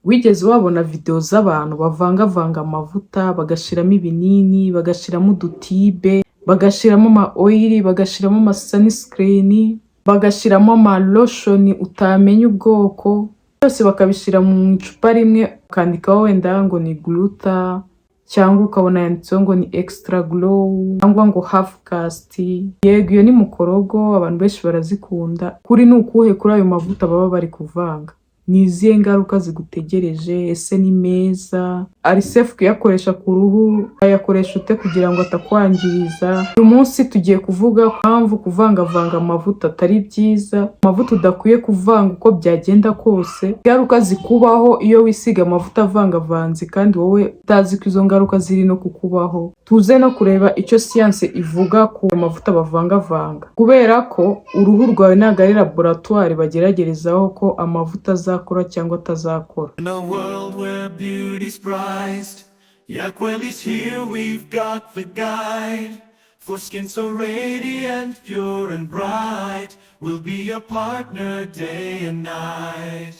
Wigeze wabona video z'abantu bavangavanga amavuta bagashiramo ibinini, bagashiramo udutibe, bagashiramo ama oil, bagashiramo ama sunscreen, bagashiramo ama lotion utamenya ubwoko, byose bakabishira mu icupa rimwe ukandikaho wenda ngo ni gluta cyangwa ukabona yanditseho ngo ni extra glow cyangwa ngo half cast. Yego iyo ni mukorogo abantu benshi barazikunda. Kuri ni ukuhe kuri ayo mavuta baba bari kuvanga? Ni izihe ngaruka zigutegereje? Ese ni meza? Ari safe kuyakoresha ku ruhu? Ayakoresha ute kugira ngo atakwangiriza? Uyu munsi tugiye kuvuga mpamvu kuvangavanga amavuta atari byiza, amavuta udakwiye kuvanga uko byagenda kose, ingaruka zikubaho iyo wisiga amavuta avangavanze kandi wowe utazi ko izo ngaruka ziri no kukubaho. Tuze no kureba icyo science ivuga ku mavuta bavangavanga, kubera ko uruhu rwawe ntabwo ari laboratoire bageragerezaho ko amavuta azakora cyangwa atazakora. In a world where beauty's prized, Yakwel is here, we've got the guide. For skin so radiant, pure and bright, we'll be your partner day and night.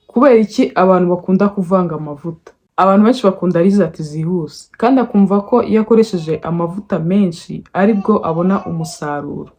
Kubera iki abantu bakunda kuvanga amavuta? Abantu benshi bakunda result zihuse kandi akumva ko iyo akoresheje amavuta menshi aribwo abona umusaruro,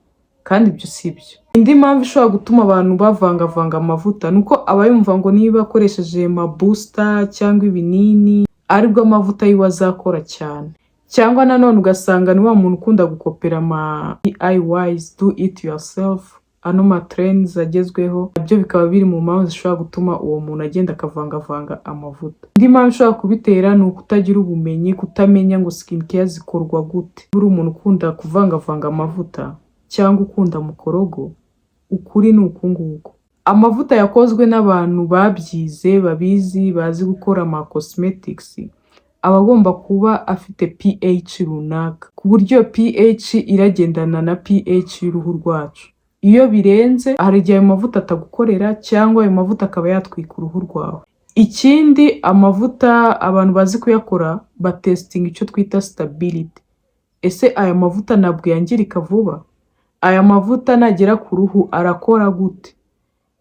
kandi ibyo sibyo. Indi mpamvu ishobora gutuma abantu bavangavanga amavuta nuko aba yumva ngo niba akoresheje ma booster cyangwa ibinini aribwo amavuta yiwe azakora cyane. Cyangwa nanone ugasanga ni wa muntu ukunda gukopera ama DIYs, do it yourself, ano ma trends agezweho, nabyo bikaba biri mu mpamvu zishobora gutuma uwo muntu agenda akavangavanga amavuta. Indi mpamvu ishobora kubitera ni ukutagira ubumenyi, kutamenya ngo skin care zikorwa gute. Buri umuntu ukunda kuvangavanga amavuta cyangwa ukunda mukorogo, ukuri ni uku nguku. Amavuta yakozwe n'abantu babyize, babizi, bazi gukora ama cosmetics, aba agomba kuba afite pH runaka, ku buryo pH iragendana na pH y'uruhu rwacu. Iyo birenze hari igihe ayo mavuta atagukorera cyangwa ayo mavuta akaba yatwika uruhu rwawe. Ikindi, amavuta abantu bazi kuyakora batestinga icyo twita stability. Ese aya mavuta ntabwo yangirika vuba? Aya mavuta nagera ku ruhu arakora gute?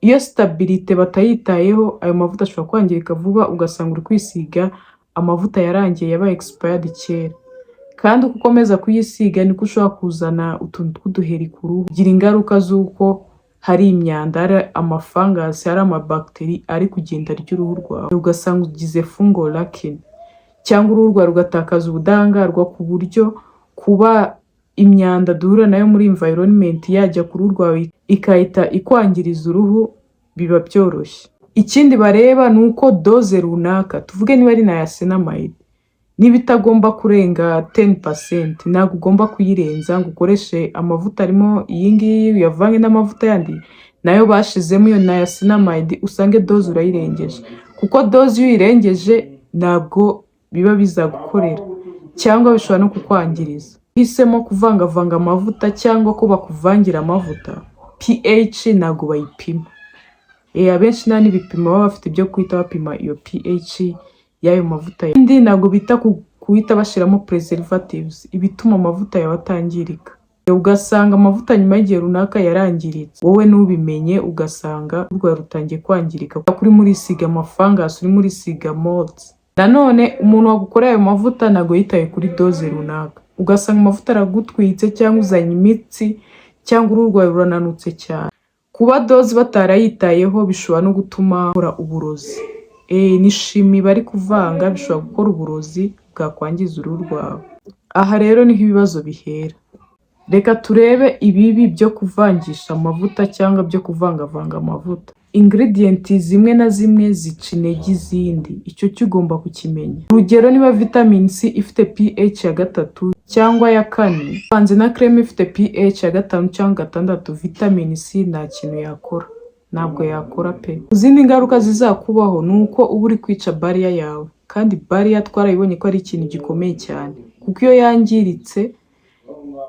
Iyo stability batayitayeho, ayo mavuta ashobora kwangirika vuba ugasanga uri kwisiga amavuta yarangiye yabaye expired kera. Kandi uko ukomeza kuyisiga niko ushobora kuzana utuntu tw'uduheri ku ruhu, gira ingaruka z'uko hari imyanda, hari amafangasi, hari amabacteri ari kugenda ry'uruhu rwawe, ugasanga ugize fungal lacking, cyangwa uruhu rwawe rugatakaza ubudahangarwa ku buryo kuba imyanda duhura nayo muri environment yajya ku ruhu rwawe ikahita ikwangiriza uruhu biba byoroshye. Ikindi bareba ni uko doze runaka, tuvuge niba ari niacinamide, niba itagomba kurenga 10%, ntabwo ugomba kuyirenza ngo ukoreshe amavuta arimo iyi ngiyi uyavange n'amavuta yandi nayo bashizemo iyo niacinamide usange doze urayirengeje, kuko doze iyo uyirengeje ntabwo biba bizagukorera cyangwa bishobora no kukwangiriza. Hisemo kuvangavanga amavuta cyangwa ko bakuvangira amavuta, pH ntabwo bayipima. Abenshi nta n'ibipimo baba bafite byo kwita bapima iyo pH y'ayo mavuta. Indi ntabwo bita kuhita bashiramo preservatives, ibituma amavuta yawe atangirika. Ugasanga amavuta nyuma y'igihe runaka yarangiritse, wowe nubimenye ugasanga urwaye rutangiye kwangirika, kuri muri siga amafangasi, uri muri siga molds. Nanone umuntu wagukoreye ayo mavuta ntabwo yitaye kuri doze runaka, ugasanga amavuta aragutwitse cyangwa uzanye imitsi cyangwa uruhu rwawe rurananutse cyane. Kuba doze batarayitayeho bishobora no gutuma ukora uburozi. Ni shimi bari kuvanga, bishobora gukora uburozi bwakwangiza uruhu rwawe. Aha rero niho ibibazo bihera. Reka turebe ibibi byo kuvangisha amavuta cyangwa byo kuvangavanga amavuta. Ingredients zimwe na zimwe zica intege izindi, icyo cyo ugomba kukimenya. Urugero, niba vitamin C ifite pH ya 3 cyangwa ya 4 vanze na creme ifite pH ya 5 cyangwa 6, vitamin C nta kintu yakora, ntabwo yakora pe. Izindi ngaruka zizakubaho nuko uba uri kwica barrier yawe, kandi barrier twarayibonye ko ari ikintu gikomeye cyane, kuko iyo yangiritse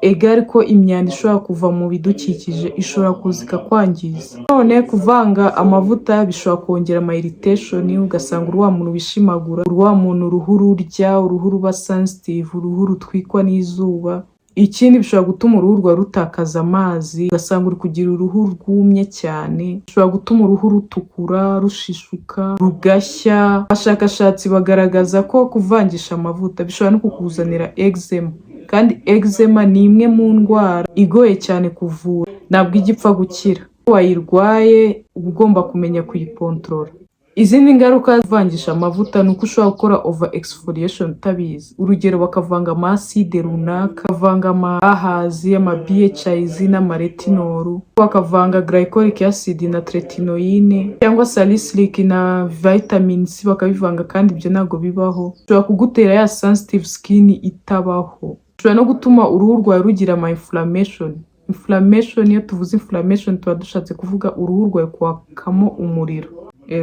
egari ko imyanda ishobora kuva mu bidukikije ishobora kuza ikakwangiza. None kuvanga amavuta bishobora kongera ama irritation, ugasanga uruhu wa muntu wishimagura, uruhu wa muntu uruhu rurya, uruhu ruba sensitive, uruhu rutwikwa n'izuba. Ikindi bishobora gutuma uruhu rwawe rutakaza amazi, ugasanga uri kugira uruhu rwumye cyane. Bishobora gutuma uruhu rutukura, rushishuka, rugashya. Abashakashatsi bagaragaza ko kuvangisha amavuta bishobora no kukuzanira eczema, kandi eczema ni imwe mu ndwara igoye cyane kuvura, ntabwo ijya ipfa gukira. Iyo wayirwaye uba ugomba kumenya kuyikontorora. Izindi ngaruka kuvangisha amavuta ni uko ushobora gukora over exfoliation utabizi. Urugero bakavanga amaside runaka, bakavanga amahazi, BHAs n'amaretinol, bakavanga glycolic acid na tretinoine, cyangwa salicylic na vitamin C bakabivanga, kandi ibyo ntabwo bibaho. Ushobora kugutera ya sensitive skin itabaho. Ushobora no gutuma uruhu rwawe rugira ama inflammation. Inflammation, iyo tuvuze inflammation tuba dushatse kuvuga uruhu rwawe kwakamo umuriro.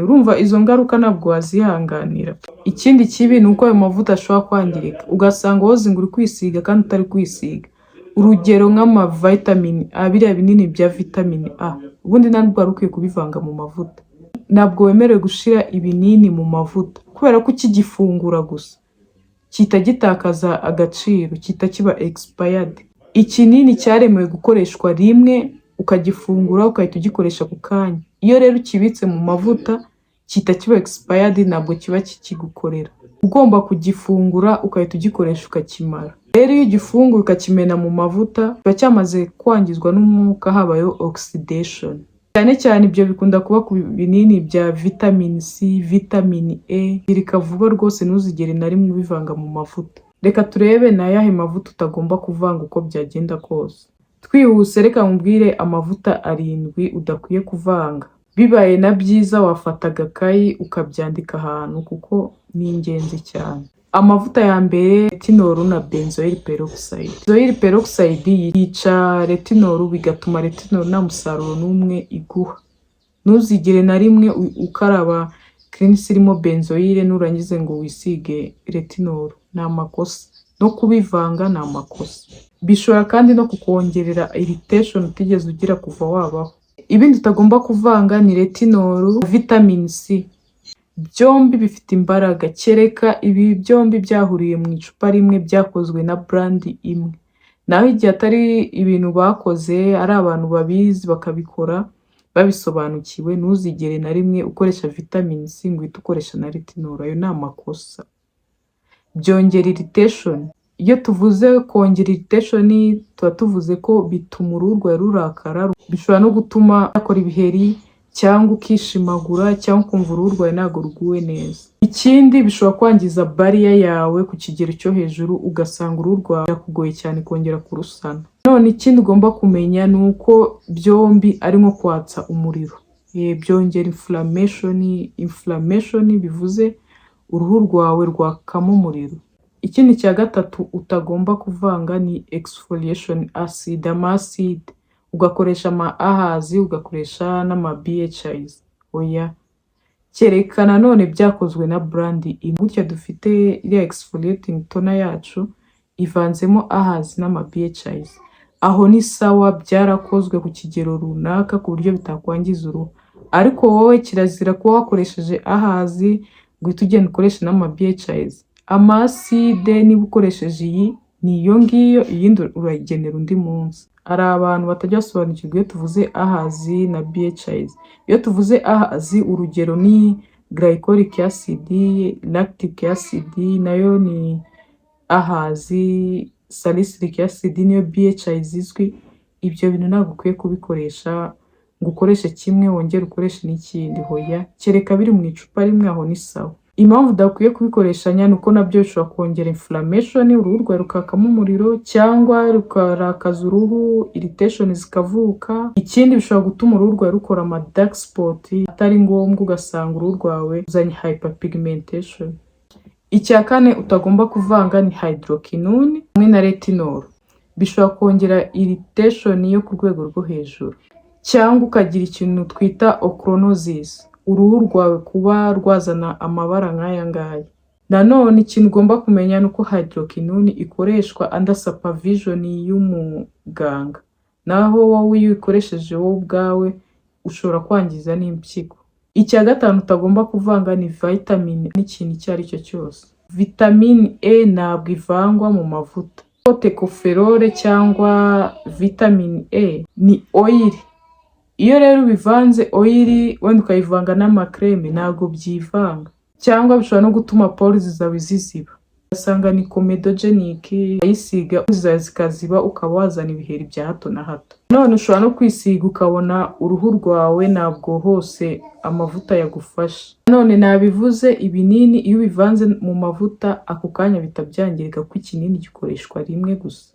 Urumva izo ngaruka ntabwo wazihanganira. Ikindi kibi ni uko ayo mavuta ashobora kwangirika, ugasanga wozinga uri kwisiga kandi utari kwisiga. Urugero nk'ama vitamin A, biriya binini bya vitamin A, ubundi ntabwo ari ukwiye kubivanga mu mavuta. Ntabwo wemerewe gushira ibinini mu mavuta, kubera ko ukigifungura gusa kita gitakaza agaciro, kita kiba expired. Ikinini cyaremewe gukoreshwa rimwe, ukagifungura ukahita ugikoresha ku kanya. Iyo rero ukibitse mu mavuta kita kiba expired, ntabwo kiba kikigukorera. Ugomba kugifungura ukahita ugikoresha ukakimara. Rero iyo ugifunguye ukakimena mu mavuta kiba cyamaze kwangizwa n'umwuka, habayeho oxidation. Cyane cyane ibyo bikunda kuba ku binini bya vitamin C, vitamin E. Birika vuba rwose, ntuzigere na rimwe ubivanga mu mavuta. Reka turebe ni ayahe mavuta utagomba kuvanga uko byagenda kose. Twihuse reka mubwire amavuta 7 udakwiye kuvanga. Bibaye na byiza wafata agakayi ukabyandika ahantu kuko ni ingenzi cyane. Amavuta ya mbere, retinol na benzoyl peroxide. Benzoyl peroxide yica retinol, bigatuma retinol nta musaruro n'umwe iguha. Ntuzigere na rimwe ukaraba cleanse irimo benzoyl nurangize ngo wisige retinol. Ni amakosa. No kubivanga ni amakosa. Bishobora kandi no kukongerera irritation utigeze ugira kuva wabaho. Ibindi utagomba kuvanga ni retinol, vitamin C. Byombi bifite imbaraga, kereka ibi byombi byahuriye mu icupa rimwe, byakozwe na brand imwe. Naho igihe atari ibintu bakoze, ari abantu babizi bakabikora babisobanukiwe, ntuzigere na rimwe ukoresha vitamin C ngo uhite ukoresha na retinol. Ayo ni amakosa. Byongera irritation. Iyo tuvuze kongera irritation tuba tuvuze ko bituma uruhu rwawe rurakara. Bishobora no gutuma yakora ibiheri, cyangwa ukishimagura, cyangwa ukumva uruhu rwawe ntabwo ruguwe neza. Ikindi bishobora kwangiza barrier yawe ku kigero cyo hejuru, ugasanga uruhu rwawe birakugoye cyane kongera kurusana. None ikindi ugomba kumenya ni uko byombi ari nko kwatsa umuriro. Byongera inflammation bivuze uruhu rwawe rwakamo umuriro. Ikindi cya gatatu utagomba kuvanga ni exfoliation acid, amaside. Ugakoresha amahazi, ugakoresha BHAs. Oya. Kereka nanone byakozwe na brand imwe. Gutya dufite iriya exfoliating toner yacu ivanzemo ahazi BHAs. Aho ni sawa, byarakozwe ku kigero runaka ku buryo bitakwangiza uruhu. Ariko wowe kirazira kuba wakoresheje ahazi guhita ugenda ukoresha BHAs. Amaside niba ukoresheje iyi ni iyo ngiyo, iyindi urayigenera undi munsi. Hari abantu batajya basobanukirwa iyo tuvuze ahazi na BHAs. Iyo tuvuze ahazi, urugero ni glycolic acid, lactic acid nayo ni ahazi, salicylic acid niyo BHAs izwi. Ibyo bintu ntabwo ukwiye kubikoresha ngo ukoreshe kimwe wongere ukoreshe n'ikindi. Hoya, kereka biri mu icupa rimwe, aho ni sawa. Impamvu udakwiye kubikoresha ni uko nabyo bishobora kongera inflammation, uruhu rwawe rukakamo umuriro, cyangwa rukarakaza uruhu, irritation zikavuka. Ikindi bishobora gutuma uruhu rwawe rukora ama dark spot atari ngombwa, ugasanga uruhu rwawe uzanye hyperpigmentation. Icya kane utagomba kuvanga ni hydroquinone hamwe na retinol. Bishobora kongera irritation yo ku rwego rwo hejuru, cyangwa ukagira ikintu twita ochronosis, uruhu rwawe kuba rwazana amabara nk'aya ngaya. Nanone ikintu ugomba kumenya ni uko hydroquinone ikoreshwa under supervision y'umuganga. Naho wowe iyo uyikoresheje wowe ubwawe ushobora kwangiza n'impyiko. Icya gatanu utagomba kuvanga ni vitamin n'ikintu icyo ari cyo cyose. Vitamin E ntabwo ivangwa mu mavuta. tocopherol cyangwa vitamine E ni oil. Iyo rero ubivanze oil wenda ukayivanga n'amakreme ntabwo byivanga, cyangwa bishobora no gutuma pores zawe ziziba. Ugasanga ni comedogenic, ayisiga zawe zikaziba ukaba wazana ibiheri bya hato na hato. None ushobora no kwisiga ukabona uruhu rwawe ntabwo hose amavuta yagufasha. None nabivuze, ibinini iyo ubivanze mu mavuta ako kanya bitabyangirika kuko ikinini gikoreshwa rimwe gusa.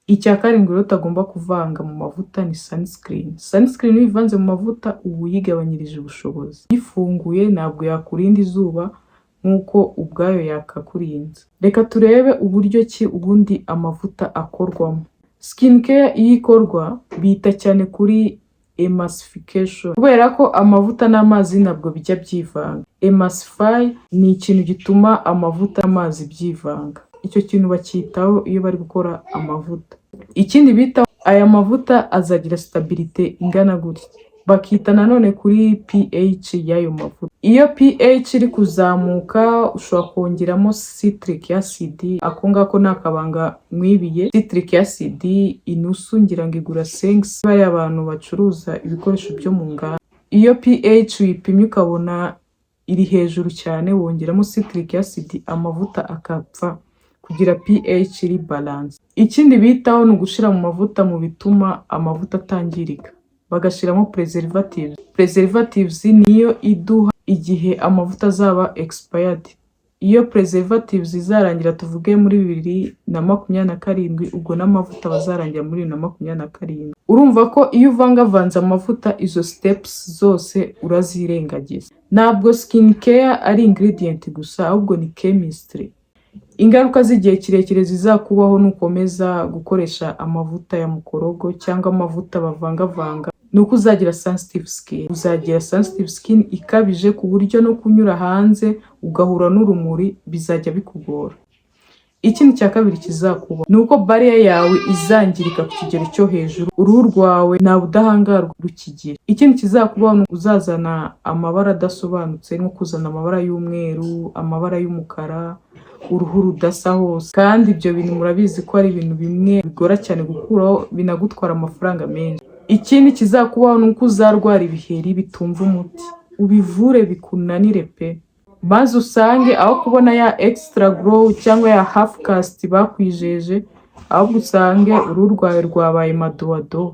Icya karindwi rero utagomba kuvanga mu mavuta ni sunscreen. Sunscreen iyo uyivanze mu mavuta uba uyigabanyirije ubushobozi. Ifunguye ntabwo yakurinda izuba nk'uko ubwayo yakakurinze. Reka turebe uburyo ki ubundi amavuta akorwamo. Skin care iyo ikorwa bita cyane kuri emulsification, kubera ko amavuta n'amazi ntabwo bijya byivanga. Emulsify ni ikintu gituma amavuta n'amazi byivanga. Icyo kintu bacyitaho iyo bari gukora amavuta. Ikindi bita aya mavuta azagira stabilite ingana gutya. Bakita nanone kuri pH y'ayo mavuta. Iyo pH iri kuzamuka ushobora kongeramo citric acid. Ako ngako ni akabanga mwibiye. Citric acid inusu ngira ngo igura 5. Bari abantu bacuruza ibikoresho byo mu nganda. Iyo pH uyipimye ukabona iri hejuru cyane wongeramo citric acid, amavuta akapfa kugira pH iri balance. Ikindi bitaho ni ugushira mu mavuta mu bituma amavuta atangirika. Bagashiramo preservatives. Preservatives niyo iduha igihe amavuta azaba expired. Iyo preservatives izarangira tuvuge muri 2027, ubwo n'amavuta bazarangira muri 2027. Urumva ko iyo uvangavanze amavuta izo steps zose urazirengagiza. Ntabwo skin care ari ingredient gusa, ahubwo ni chemistry. Ingaruka z'igihe kirekire zizakubaho nukomeza gukoresha amavuta ya mukorogo cyangwa amavuta bavangavanga nuko uzagira sensitive skin. Uzagira sensitive skin ikabije ku buryo no kunyura hanze ugahura n'urumuri bizajya bikugora. Ikindi cya kabiri kizakuba nuko barrier yawe izangirika ku kigero cyo hejuru, uruhu rwawe nta budahangarwa rukigira. Ikindi kizakubaho ni uzazana amabara adasobanutse, nko kuzana amabara y'umweru, amabara y'umukara, uruhu rudasa hose. Kandi ibyo bintu murabizi ko ari ibintu bimwe bigora cyane gukuraho, binagutwara amafaranga menshi. Ikindi kizakubaho ni uko uzarwara ibiheri bitumva umuti, ubivure bikunanire pe, maze usange aho kubona ya extra glow cyangwa ya half cast bakwijeje, ahubwo usange uruhu rwawe rwabaye madoado.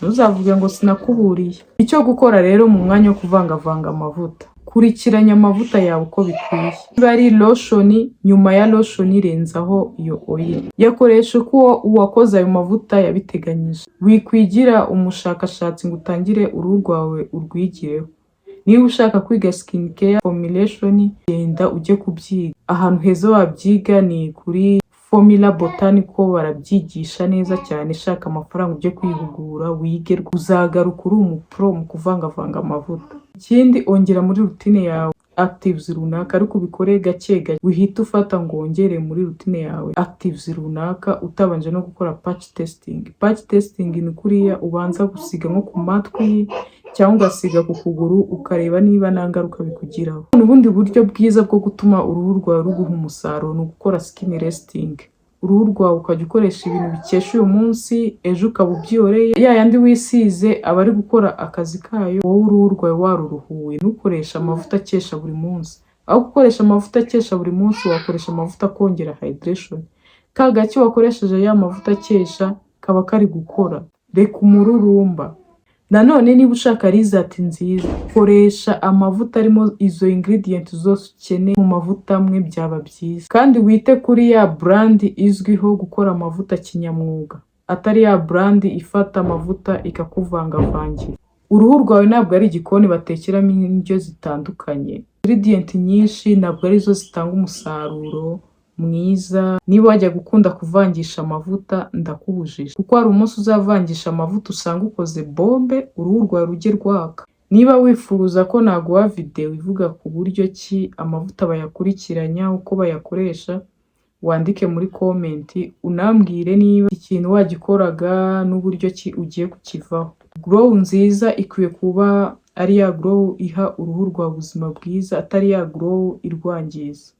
Ntuzavuge ngo sinakuburiye. Icyo gukora rero mu mwanya wo kuvangavanga amavuta, kurikiranya amavuta yawe uko bikwiye. Niba ari lotion, nyuma ya lotion renzaho iyo oil. Yakoresha uko uwakoze ayo mavuta yabiteganyije. Wikwigira umushakashatsi ngo utangire uruhu rwawe urwigireho. Niba ushaka kwiga skin care formulation, genda ujye kubyiga. Ahantu heza wabyiga ni kuri Formula Botanical, barabyigisha neza cyane. Shaka amafaranga ujye kwihugura wige, uzagaruka uri umupro mu kuvangavanga amavuta. Ikindi ongera muri routine yawe actives runaka, ariko ubikore gake gake. Wihita ufata ngo wongere muri routine yawe actives runaka utabanje no gukora patch testing. Patch testing ni kuriya ubanza gusiga nko ku matwi cyangwa ugasiga ku kuguru ukareba niba nta ngaruka bikugiraho. Ubundi buryo bwiza bwo gutuma uruhu rwawe ruguha umusaruro ni ugukora skin resting. Uruhu rwawe ukajya ukoresha ibintu bikesha uyu munsi, ejo ukaba ubyoreye. Ya yandi wisize aba ari gukora akazi kayo, wowe uruhu rwawe waruruhuye. Ntukoresha amavuta akesha buri munsi. Aho gukoresha amavuta akesha buri munsi, wakoresha amavuta kongera hydration. Ka gake wakoresheje ya mavuta akesha kaba kari gukora. Reka umururumba. Nanone niba ushaka result nziza, koresha amavuta arimo izo ingredient zose ukeneye mu mavuta amwe, byaba byiza. Kandi wite kuri ya brand izwiho gukora amavuta kinyamwuga, atari ya brand ifata amavuta ikakuvangavangira. Uruhu rwawe ntabwo ari igikoni batekeramo indyo zitandukanye. Ingredient nyinshi ntabwo arizo zitanga umusaruro mwiza. Niba wajya gukunda kuvangisha amavuta, ndakubujije, kuko hari umunsi uzavangisha amavuta usanga ukoze bombe, uruhu rwawe rujye rwaka. Niba wifuza ko naguha video ivuga ku buryo ki amavuta bayakurikiranya, uko bayakoresha, wandike muri comment unambwire niba ikintu wagikoraga n'uburyo ki ugiye kukivaho. Glow nziza ikwiye kuba ari ya glow iha uruhu rwa ubuzima bwiza, atari ya glow irwangiza.